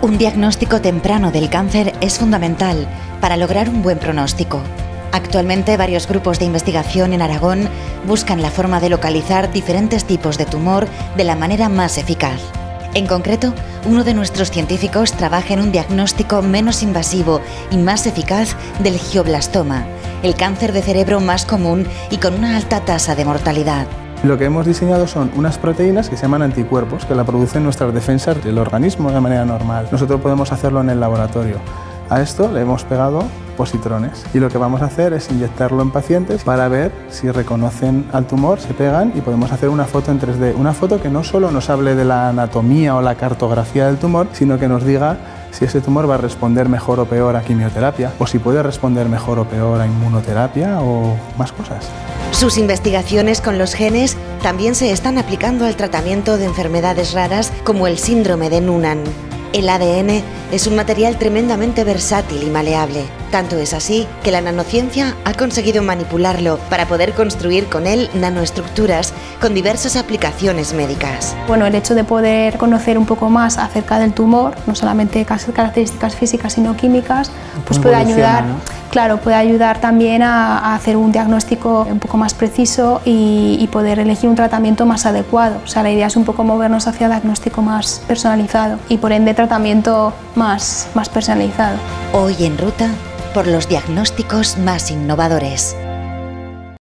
Un diagnóstico temprano del cáncer es fundamental para lograr un buen pronóstico. Actualmente, varios grupos de investigación en Aragón buscan la forma de localizar diferentes tipos de tumor de la manera más eficaz. En concreto, uno de nuestros científicos trabaja en un diagnóstico menos invasivo y más eficaz del glioblastoma, el cáncer de cerebro más común y con una alta tasa de mortalidad. Lo que hemos diseñado son unas proteínas que se llaman anticuerpos, que la producen nuestras defensas del organismo de manera normal. Nosotros podemos hacerlo en el laboratorio. A esto le hemos pegado positrones y lo que vamos a hacer es inyectarlo en pacientes para ver si reconocen al tumor, se pegan y podemos hacer una foto en 3D. Una foto que no solo nos hable de la anatomía o la cartografía del tumor, sino que nos diga si ese tumor va a responder mejor o peor a quimioterapia o si puede responder mejor o peor a inmunoterapia o más cosas. Sus investigaciones con los genes también se están aplicando al tratamiento de enfermedades raras como el síndrome de Noonan. El ADN es un material tremendamente versátil y maleable. Tanto es así que la nanociencia ha conseguido manipularlo para poder construir con él nanoestructuras con diversas aplicaciones médicas. Bueno, el hecho de poder conocer un poco más acerca del tumor, no solamente características físicas sino químicas, pues puede ayudar, ¿no? Claro, puede ayudar también a hacer un diagnóstico un poco más preciso y poder elegir un tratamiento más adecuado. O sea, la idea es un poco movernos hacia diagnóstico más personalizado y por ende tratamiento más personalizado. Hoy en ruta por los diagnósticos más innovadores.